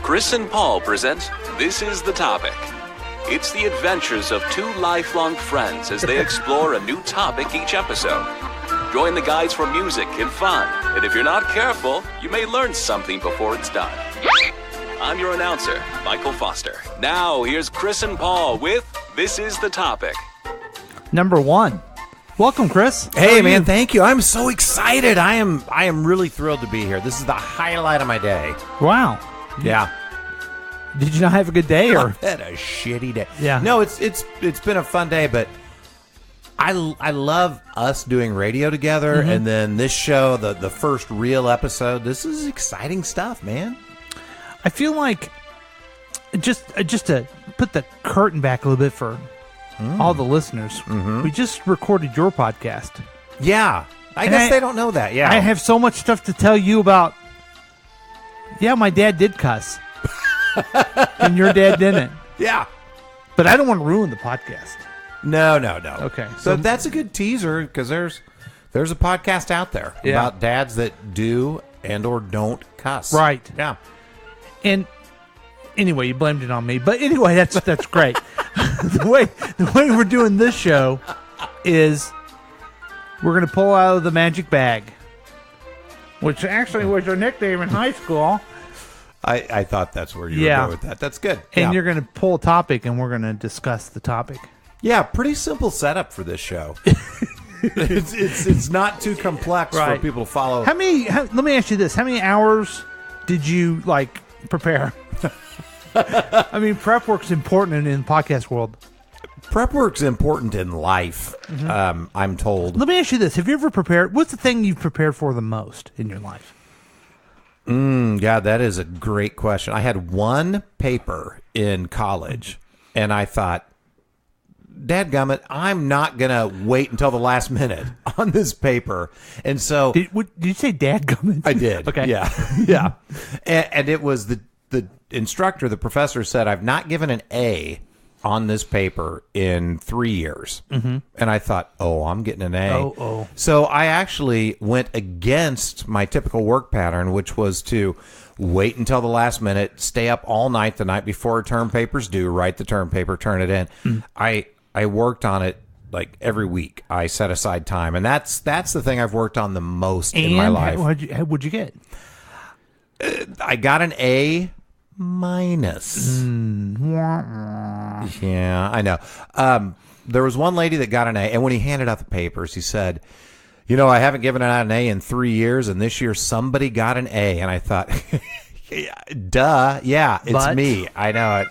Chris and Paul present This Is the Topic. It's the adventures of two lifelong friends as they explore a new topic each episode. Join the guys for music and fun, and if you're not careful, you may learn something before it's done. I'm your announcer, Michael Foster. Now, here's Chris and Paul with This Is the Topic. Number 1. Welcome, Chris. Hey, man, thank you. I'm so excited. I am really thrilled to be here. This is the highlight of my day. Wow. Yeah. Did you not have a good day, or I've had a shitty day? Yeah. No, it's been a fun day, but I love us doing radio together, and then this show, the first real episode. This is exciting stuff, man. I feel like just to put the curtain back a little bit for all the listeners, we just recorded your podcast. Yeah. I guess they don't know that. Yeah. I have so much stuff to tell you about. Yeah, my dad did cuss. And your dad didn't. Yeah. But I don't want to ruin the podcast. No. Okay. So that's a good teaser, because there's a podcast out there about dads that do and or don't cuss. Right. Yeah. And anyway, you blamed it on me. But anyway, that's great. The way we're doing this show is we're going to pull out of the magic bag, which actually was our nickname in high school. I thought that's where you were going with that. That's good. And you're going to pull a topic, and we're going to discuss the topic. Yeah, pretty simple setup for this show. it's not too complex for people to follow. Let me ask you this: how many hours did you prepare? I mean, prep work's important in the podcast world. Prep work's important in life. I'm told. Let me ask you this: have you ever prepared? What's the thing you've prepared for the most in your life? Yeah, that is a great question. I had one paper in college, and I thought, dadgummit, I'm not going to wait until the last minute on this paper. And so... Did you say dadgummit? I did. Okay. Yeah. Yeah. And it was the instructor, the professor said, I've not given an A on this paper in 3 years. And I thought, I'm getting an A. So I actually went against my typical work pattern, which was to wait until the last minute, stay up all night the night before term papers due, write the term paper, turn it in. I worked on it every week. I set aside time, and that's the thing I've worked on the most in my life. What'd you get? I got an A minus. Yeah, I know. There was one lady that got an A, and when he handed out the papers, he said, I haven't given out an A in 3 years, and this year somebody got an A. And I thought, duh, yeah, it's me. I know it.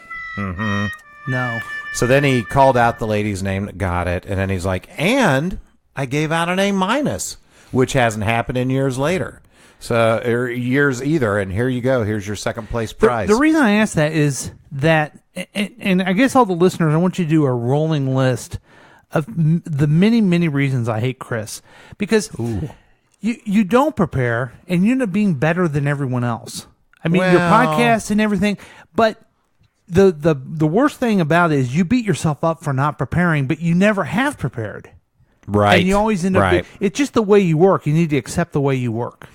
No. So then he called out the lady's name that got it, and then he's like, and I gave out an A minus, which hasn't happened in years later. So, or years either, and here you go. Here's your second place prize. The reason I ask that is that, and I guess all the listeners, I want you to do a rolling list of the many, many reasons I hate Chris. Because you don't prepare, and you end up being better than everyone else. I mean, your podcast and everything, but the worst thing about it is you beat yourself up for not preparing, but you never have prepared. Right. And you always end up it's just the way you work. You need to accept the way you work.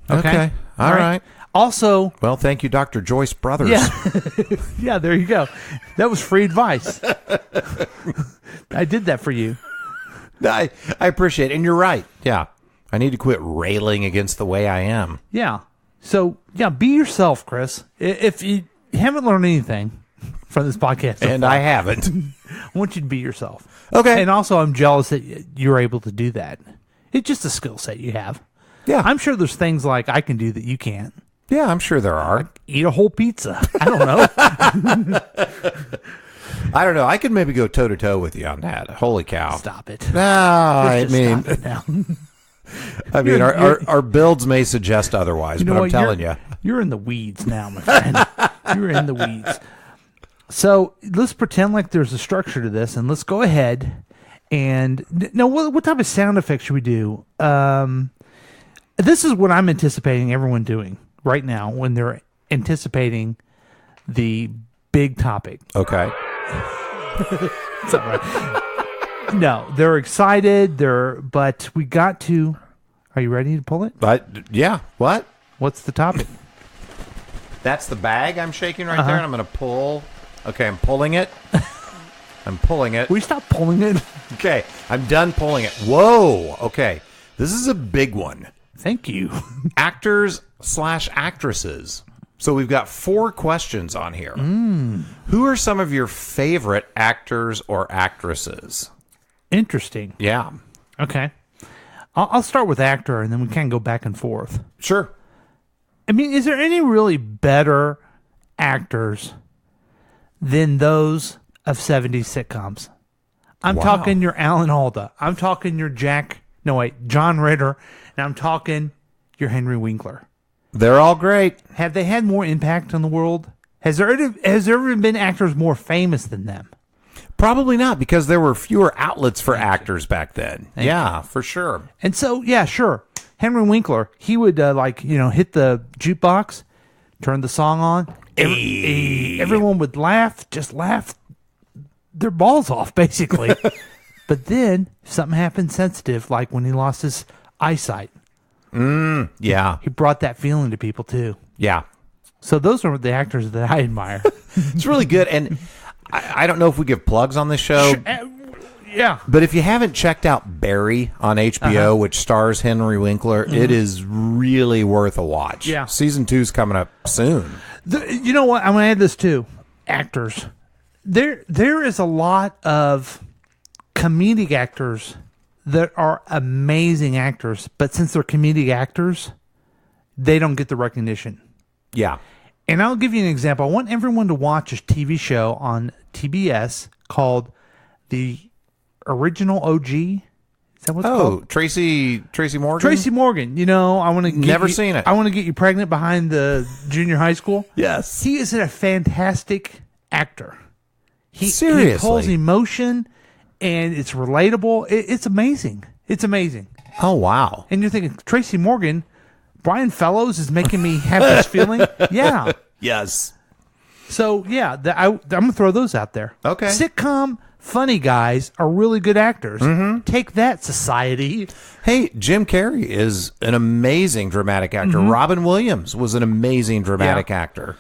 Okay. All right. Also, well, thank you, Dr. Joyce Brothers. Yeah. Yeah, there you go. That was free advice. I did that for you. I appreciate it. And you're right. Yeah. I need to quit railing against the way I am. Yeah. So, be yourself, Chris. If you haven't learned anything from this podcast so and far, I haven't. I want you to be yourself. Okay. And also, I'm jealous that you're able to do that. It's just a skill set you have. Yeah. I'm sure there's things I can do that you can't. Yeah, I'm sure there are. Eat a whole pizza. I don't know. I don't know. I could maybe go toe-to-toe with you on that. Holy cow. Stop it. No, I mean... Stop it now. I mean, our builds may suggest otherwise, but I'm telling you. You're in the weeds now, my friend. You're in the weeds. So let's pretend like there's a structure to this, and let's go ahead and... Now, what type of sound effects should we do? This is what I'm anticipating everyone doing right now when they're anticipating the big topic. Okay. It's all right. No, they're excited. But we got to. Are you ready to pull it? Yeah. What? What's the topic? That's the bag I'm shaking right there, and I'm going to pull. Okay, I'm pulling it. I'm pulling it. Will you stop pulling it? Okay, I'm done pulling it. Whoa. Okay, this is a big one. Thank you. Actors/actresses. So we've got 4 questions on here. Who are some of your favorite actors or actresses? Interesting. Yeah. Okay. I'll start with actor, and then we can go back and forth. Sure. I mean, is there any really better actors than those of 70s sitcoms? I'm talking your Alan Alda. I'm talking your John Ritter. And I'm talking your Henry Winkler. They're all great. Have they had more impact on the world? Has there ever been actors more famous than them? Probably not, because there were fewer outlets for actors back then. Yeah, for sure. And so, yeah, sure. Henry Winkler, he would hit the jukebox, turn the song on. Everyone would laugh their balls off, basically. But then something happened sensitive, like when he lost his eyesight. Yeah. He brought that feeling to people, too. Yeah. So those are the actors that I admire. It's really good. And I don't know if we give plugs on this show. Yeah. But if you haven't checked out Barry on HBO, which stars Henry Winkler, it is really worth a watch. Yeah. Season 2's coming up soon. You know what? I'm going to add this too. Actors. There is a lot of comedic actors that are amazing actors, but since they're comedic actors, they don't get the recognition. Yeah. And I'll give you an example. I want everyone to watch a TV show on TBS called The Original OG. Is that what's called? Tracy Morgan? Tracy Morgan. You know, I want to Never seen it. I want to get you pregnant behind the junior high school. Yes. He is a fantastic actor. Seriously? He pulls emotion, and it's relatable. It's amazing. It's amazing. Oh, wow. And you're thinking, Tracy Morgan, Brian Fellows is making me have this feeling? Yeah. Yes. So, yeah, I'm going to throw those out there. Okay. Sitcom funny guys are really good actors. Mm-hmm. Take that, society. Hey, Jim Carrey is an amazing dramatic actor. Robin Williams was an amazing dramatic actor.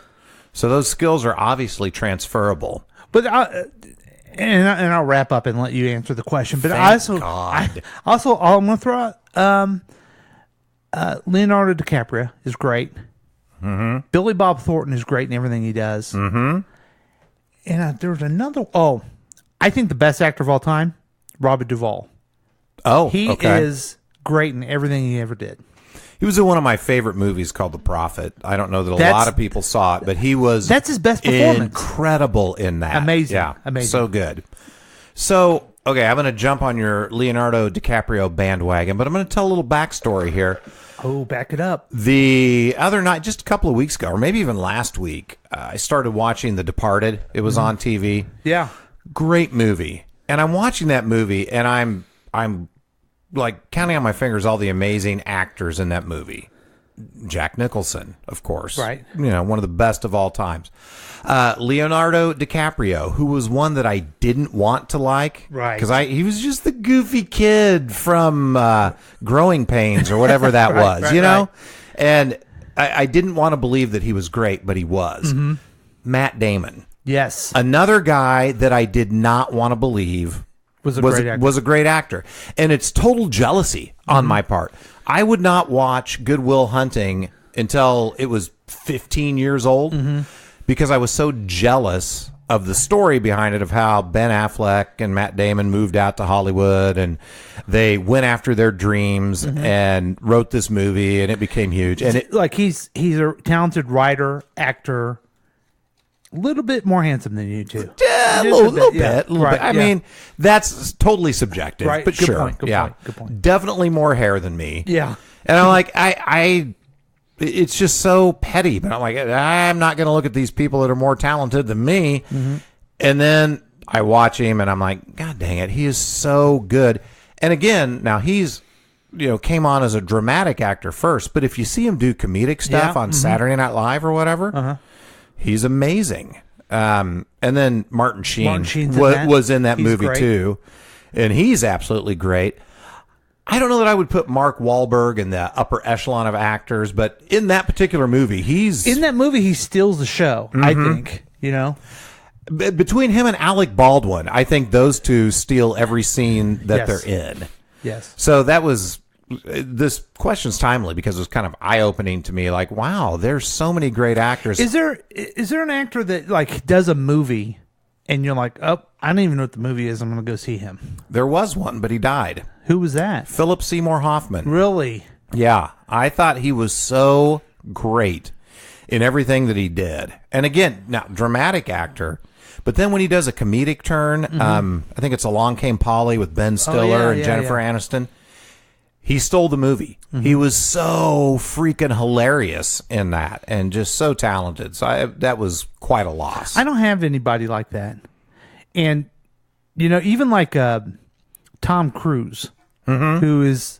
So those skills are obviously transferable. But I'll wrap up and let you answer the question. But Thank I'm God. going to throw out Leonardo DiCaprio is great. Mm-hmm. Billy Bob Thornton is great in everything he does. Mm-hmm. And there's another. Oh, I think the best actor of all time, Robert Duvall. Oh, he is great in everything he ever did. He was in one of my favorite movies called The Prophet. I don't know that a lot of people saw it, but that's his best performance. Incredible in that. Amazing. Yeah, amazing. So good. So, okay, I'm going to jump on your Leonardo DiCaprio bandwagon, but I'm going to tell a little backstory here. Oh, back it up. The other night, just a couple of weeks ago, or maybe even last week, I started watching The Departed. It was on TV. Yeah. Great movie. And I'm watching that movie, and I'm like counting on my fingers all the amazing actors in that movie. Jack Nicholson, of course. Right. You know, one of the best of all times. Leonardo DiCaprio, who was one that I didn't want to like. Right. Because he was just the goofy kid from Growing Pains or whatever that was, you know? Right. And I didn't want to believe that he was great, but he was. Mm-hmm. Matt Damon. Yes. Another guy that I did not want to believe was a great actor. And it's total jealousy on my part. I would not watch Good Will Hunting until it was 15 years old because I was so jealous of the story behind it, of how Ben Affleck and Matt Damon moved out to Hollywood and they went after their dreams and wrote this movie, and it became huge. And he's a talented writer, actor, a little bit more handsome than you two. Yeah, a little bit. I mean, that's totally subjective, but good sure. Point, good point. Definitely more hair than me. Yeah. And I'm like, it's just so petty, but I'm like, I'm not going to look at these people that are more talented than me. Mm-hmm. And then I watch him and I'm like, God dang it, he is so good. And again, now he's, came on as a dramatic actor first, but if you see him do comedic stuff on Saturday Night Live or whatever, he's amazing. And then Martin Sheen was in that movie too. And he's absolutely great. I don't know that I would put Mark Wahlberg in the upper echelon of actors, but in that particular movie, he steals the show, I think, Between him and Alec Baldwin, I think those two steal every scene that they're in. Yes. So this question's timely because it was kind of eye-opening to me. Like, wow, there's so many great actors. Is there an actor that like does a movie and you're like, oh, I don't even know what the movie is. I'm going to go see him. There was one, but he died. Who was that? Philip Seymour Hoffman. Really? Yeah. I thought he was so great in everything that he did. And again, now, dramatic actor. But then when he does a comedic turn, I think it's Along Came Polly with Ben Stiller and Jennifer Aniston. He stole the movie. He was so freaking hilarious in that and just so talented. So that was quite a loss. I don't have anybody like that. And, even like Tom Cruise, who is,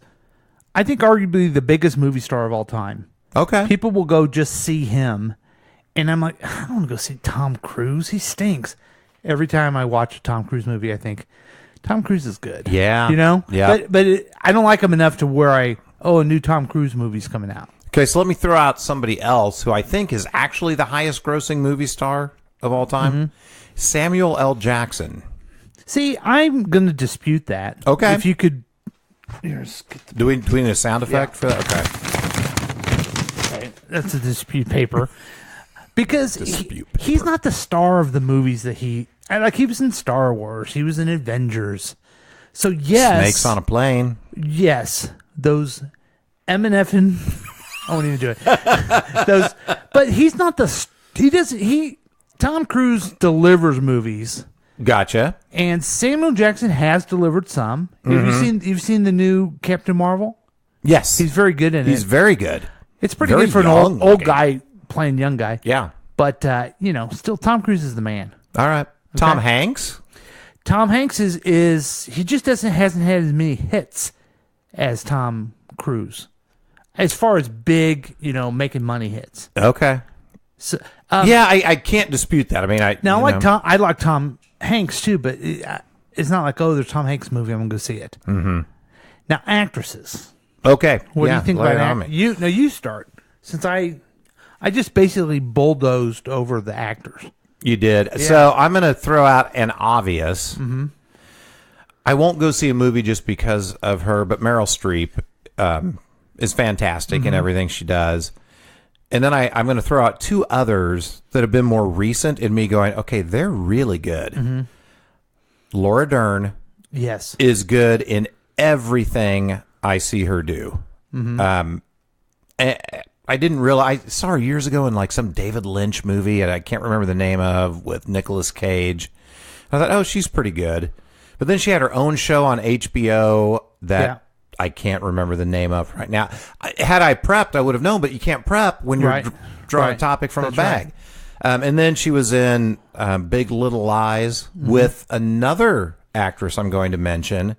I think, arguably the biggest movie star of all time. Okay. People will go just see him. And I'm like, I don't want to go see Tom Cruise. He stinks. Every time I watch a Tom Cruise movie, I think, Tom Cruise is good. Yeah. Yeah. But I don't like him enough to where a new Tom Cruise movie's coming out. Okay, so let me throw out somebody else who I think is actually the highest grossing movie star of all time. Samuel L. Jackson. See, I'm going to dispute that. Okay. If you could... Do we need a sound effect for that? Okay. That's a dispute paper. Because he's not the star of the movies that he was in Star Wars. He was in Avengers. So, yes. Snakes on a Plane. Yes. Those M&F I won't even do it. But he's not Tom Cruise delivers movies. Gotcha. And Samuel Jackson has delivered some. You've seen the new Captain Marvel? Yes. He's very good in it. He's very good. It's pretty good for an old guy playing young guy. Yeah. But, still Tom Cruise is the man. All right. Okay. Tom Hanks? Tom Hanks is he just hasn't had as many hits as Tom Cruise. As far as big, making money hits. Okay. So, I can't dispute that. I mean, I like Tom Hanks too, but it's not like, there's Tom Hanks movie, I'm going to go see it. Mm-hmm. Now, actresses. Okay. What do you think about you start, since I just basically bulldozed over the actors. You did. Yeah. So I'm going to throw out an obvious. Mm-hmm. I won't go see a movie just because of her, but Meryl Streep is fantastic in everything she does. And then I'm going to throw out two others that have been more recent in me going, okay, they're really good. Mm-hmm. Laura Dern is good in everything I see her do. Mm-hmm. I didn't realize, I saw her years ago in like some David Lynch movie and I can't remember the name of, with Nicolas Cage. I thought, she's pretty good. But then she had her own show on HBO that I can't remember the name of right now. Had I prepped, I would have known, but you can't prep when you're drawing a topic from a bag. Right. And then she was in Big Little Lies with another actress I'm going to mention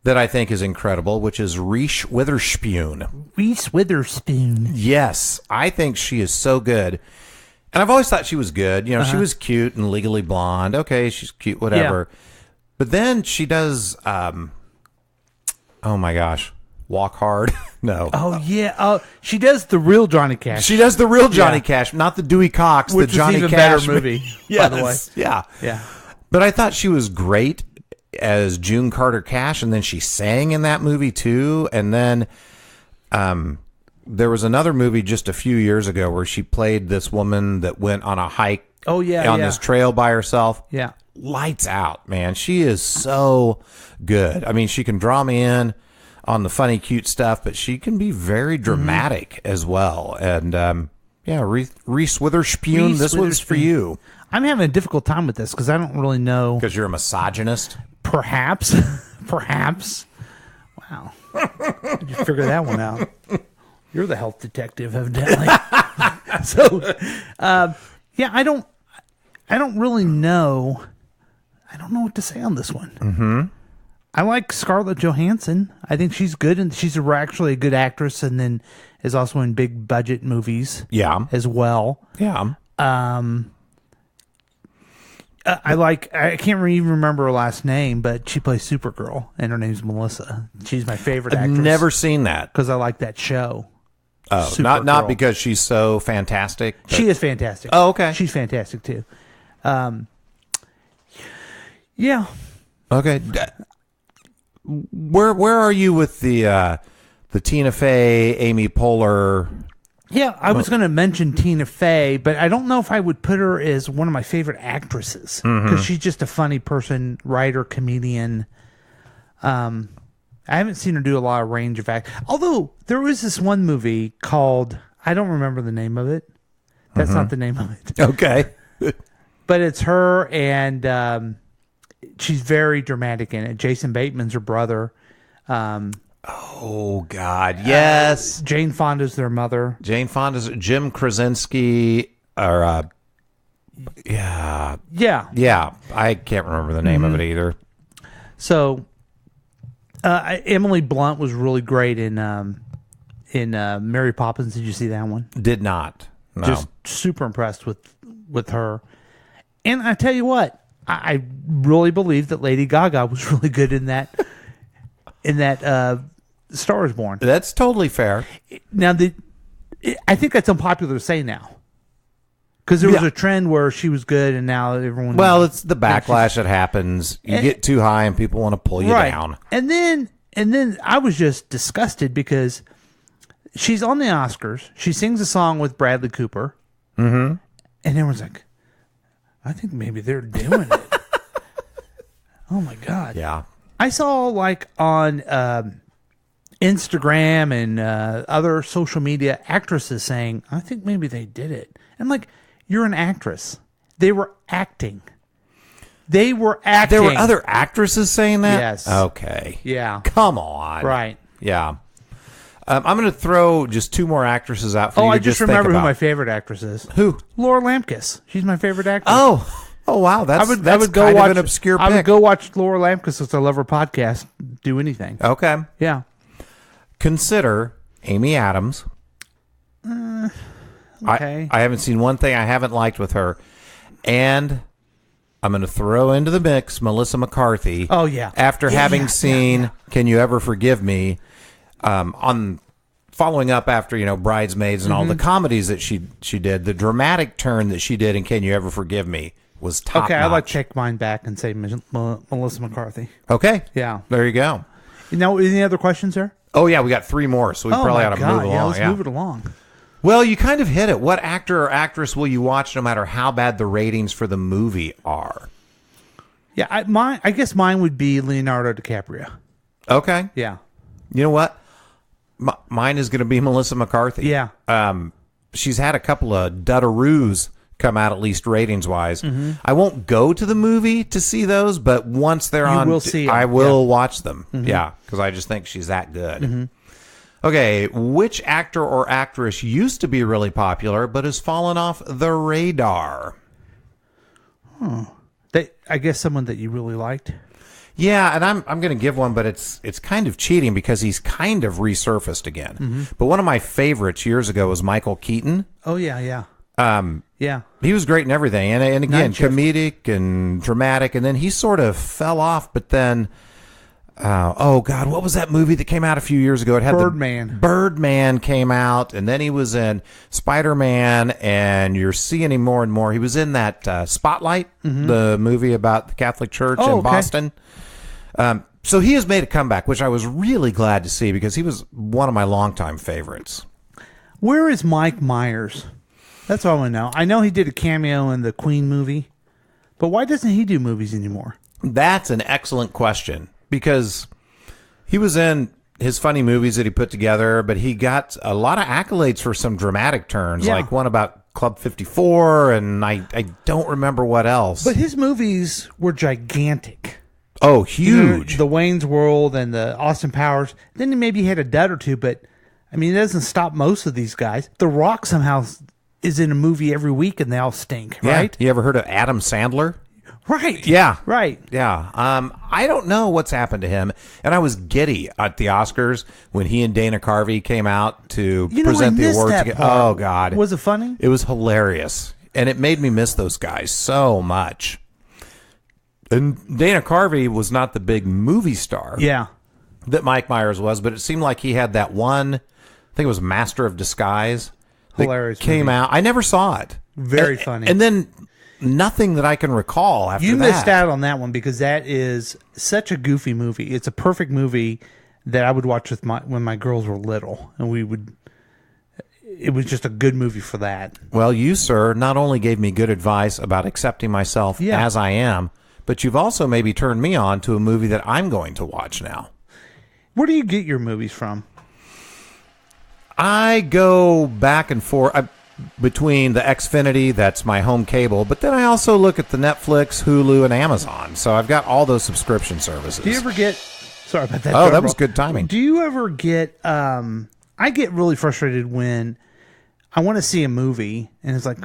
that I think is incredible, which is Reese Witherspoon. Reese Witherspoon. Yes, I think she is so good. And I've always thought she was good. She was cute and Legally Blonde. Okay, she's cute, whatever. Yeah. But then she does, oh my gosh, Walk Hard. No. Oh, yeah. She does the real Johnny Cash. She does the real Johnny Cash, not the Dewey Cox, which the Johnny is even Cash better movie, yes. by the way. Yeah. Yeah. But I thought she was great as June Carter Cash, and then she sang in that movie too. And then there was another movie just a few years ago where she played this woman that went on a hike on this trail by herself. Yeah. Lights out, man. She is so good. I mean, she can draw me in on the funny, cute stuff, but she can be very dramatic as well. And Reese Witherspoon, this one's for you. I'm having a difficult time with this because I don't really know. Because you're a misogynist? Perhaps. Wow. Did you figure that one out? You're the health detective, evidently. So, I don't really know. I don't know what to say on this one. Mm-hmm. I like Scarlett Johansson. I think she's good, and she's actually a good actress, and then is also in big budget movies. Yeah, as well. Yeah. I can't even remember her last name, but she plays Supergirl, and her name's Melissa. She's my favorite I've actress. never seen that. Because I like that show. Oh, not because she's so fantastic. She is fantastic. Oh, okay. She's fantastic too. Yeah. Okay. Where are you with the Tina Fey, Amy Poehler? Yeah, I was going to mention Tina Fey, but I don't know if I would put her as one of my favorite actresses because she's just a funny person, writer, comedian. I haven't seen her do a lot of range of act. Although there was this one movie called, I don't remember the name of it. That's not the name of it. Okay. But it's her, and she's very dramatic in it. Jason Bateman's her brother. Oh, God. Yes. Jane Fonda's their mother. Jane Fonda's Jim Krasinski. Or, yeah. Yeah. I can't remember the name of it either. So, Emily Blunt was really great in Mary Poppins. Did you see that one? Did not. No. Just super impressed with her. And I tell you what, I really believe that Lady Gaga was really good in that Star is Born. That's totally fair. Now, I think that's unpopular to say now. Because there was a trend where she was good, and now everyone... Well, it's the backlash that happens. You get too high, and people want to pull you down. And then I was just disgusted because she's on the Oscars. She sings a song with Bradley Cooper. Mm-hmm. And everyone's like, I think maybe they're doing it. Oh, my God. Yeah. I saw, like, on Instagram and other social media, actresses saying, I think maybe they did it. I'm like... You're an actress. They were acting. There were other actresses saying that? Yes. Okay. Yeah. Come on. Right. Yeah. I'm going to throw just two more actresses out for you to I just think remember who about. my favorite actress is. Who? Laura Lampkus. She's my favorite actress. Oh, wow. That's I would go kind watch of an obscure pick. I would go watch Laura Lampkus since I love her podcast. Do anything. Okay. Yeah. Consider Amy Adams. Okay. I haven't seen one thing I haven't liked with her. And I'm going to throw into the mix Melissa McCarthy. Oh, yeah. After having seen Can You Ever Forgive Me, on following up after, Bridesmaids and all the comedies that she did, the dramatic turn that she did in Can You Ever Forgive Me was top Okay, notch. I'd like to take mine back and say Melissa McCarthy. Okay. Yeah. There you go. Now, any other questions there? Oh, yeah, we got three more, so we probably ought to move along. Yeah, let's move it along. Well, you kind of hit it. What actor or actress will you watch no matter how bad the ratings for the movie are? Yeah, I guess mine would be Leonardo DiCaprio. Okay. Yeah. You know what? Mine is going to be Melissa McCarthy. Yeah. She's had a couple of dudaroos come out, at least ratings-wise. Mm-hmm. I won't go to the movie to see those, but once they're on, I will watch them. Mm-hmm. Yeah, because I just think she's that good. Mm-hmm. Okay, which actor or actress used to be really popular but has fallen off the radar? I guess someone that you really liked. Yeah, and I'm going to give one, but it's kind of cheating because he's kind of resurfaced again. Mm-hmm. But one of my favorites years ago was Michael Keaton. Oh yeah. Yeah. He was great in everything, and again, comedic and dramatic, and then he sort of fell off, but then... oh God! What was that movie that came out a few years ago? It had Birdman. Birdman came out, and then he was in Spider-Man, and you're seeing him more and more. He was in that Spotlight, the movie about the Catholic Church in Boston. So he has made a comeback, which I was really glad to see because he was one of my longtime favorites. Where is Mike Myers? That's all I want to know. I know he did a cameo in the Queen movie, but why doesn't he do movies anymore? That's an excellent question. Because he was in his funny movies that he put together, but he got a lot of accolades for some dramatic turns, like one about Club 54, and I don't remember what else. But his movies were gigantic. Oh, huge. The Wayne's World and the Austin Powers. Then he maybe had a dud or two, but, I mean, it doesn't stop most of these guys. The Rock somehow is in a movie every week, and they all stink, right? You ever heard of Adam Sandler? Right. Yeah. Right. Yeah. I don't know what's happened to him. And I was giddy at the Oscars when he and Dana Carvey came out to present the awards. Oh, God. Was it funny? It was hilarious. And it made me miss those guys so much. And Dana Carvey was not the big movie star Yeah. that Mike Myers was, but it seemed like he had that one, I think it was Master of Disguise. that Hilarious Came movie. out. I never saw it. Very funny. And then nothing that I can recall after You that. missed out on that one because that is such a goofy movie. It's a perfect movie that I would watch with when my girls were little, and it was just a good movie for that. Well, you, sir, not only gave me good advice about accepting myself as I am, but you've also maybe turned me on to a movie that I'm going to watch now. Where do you get your movies from? I go back and forth between the Xfinity, that's my home cable, but then I also look at the Netflix, Hulu, and Amazon. So I've got all those subscription services. Do you ever get... Sorry about that. Oh, that was good timing. Do you ever get... I get really frustrated when I want to see a movie, and it's like,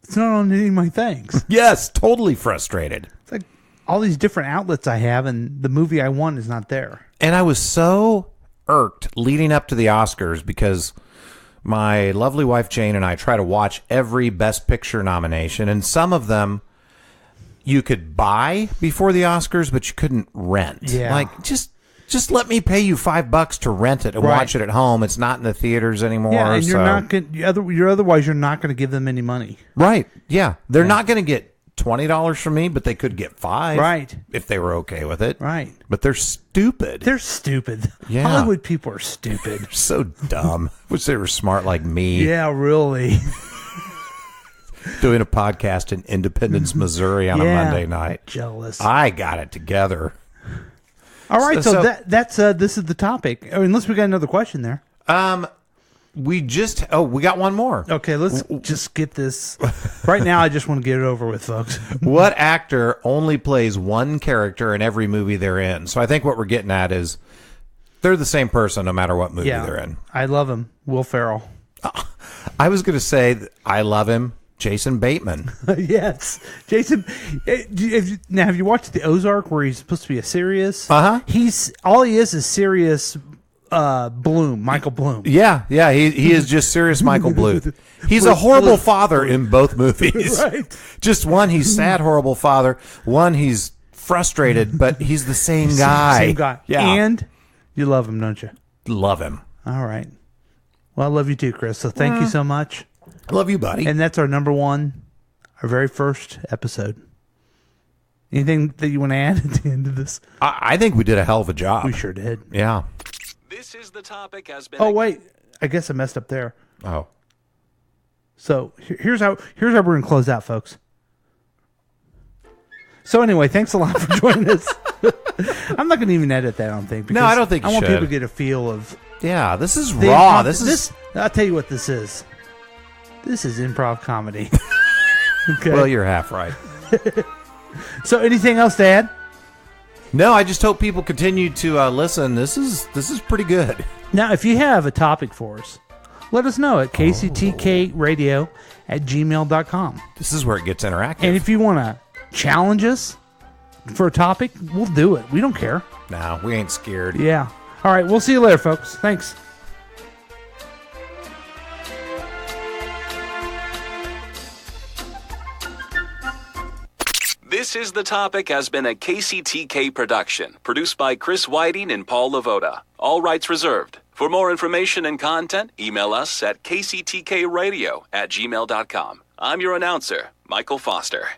it's not on any of my things. Yes, totally frustrated. It's like all these different outlets I have, and the movie I want is not there. And I was so irked leading up to the Oscars because my lovely wife Jane and I try to watch every Best Picture nomination, and some of them you could buy before the Oscars, but you couldn't rent. Yeah. Like, just let me pay you $5 to rent it and watch it at home. It's not in the theaters anymore. Yeah, and you're not going. Otherwise, you're not going to give them any money. Right. Yeah. They're not going to get $20 from me, but they could get $5. Right. If they were okay with it. Right. But they're stupid. They're stupid. Yeah. Hollywood people are stupid. They're so dumb. Wish they were smart like me. Yeah, really. Doing a podcast in Independence, Missouri on a Monday night. Jealous. I got it together. All right, so that's this is the topic. Unless we got another question there. We got one more. Okay, let's just get this. Right now, I just want to get it over with, folks. What actor only plays one character in every movie they're in? So I think what we're getting at is they're the same person no matter what movie they're in. I love him. Will Ferrell. I was going to say I love him. Jason Bateman. Yes. Jason. Now, have you watched The Ozark where he's supposed to be a serious? Uh-huh. All he is serious Bloom, Michael Bloom. Yeah. He is just serious Michael Bloom. He's a horrible father in both movies. Right. Just one, he's sad, horrible father. One, he's frustrated, but he's the same guy. Same guy. Yeah. And you love him, don't you? Love him. All right. Well, I love you too, Chris. So thank you so much. I love you, buddy. And that's our number one, our very first episode. Anything that you want to add at the end of this? I think we did a hell of a job. We sure did. Yeah. This is the topic has been. Oh, wait. I guess I messed up there. Oh. So here's how we're going to close out, folks. So anyway, thanks a lot for joining us. I'm not going to even edit that, I don't think. No, I don't think you I want should. people to get a feel of... Yeah, this is raw. I'll tell you what this is. This is improv comedy. Okay. Well, you're half right. So anything else to add? No, I just hope people continue to listen. This is pretty good. Now, if you have a topic for us, let us know at kctkradio@gmail.com. This is where it gets interactive. And if you want to challenge us for a topic, we'll do it. We don't care. No, we ain't scared. Yeah. All right. We'll see you later, folks. Thanks. This is the topic has been a KCTK production, produced by Chris Whiting and Paul Lavoda. All rights reserved. For more information and content, email us at kctkradio@gmail.com. I'm your announcer, Michael Foster.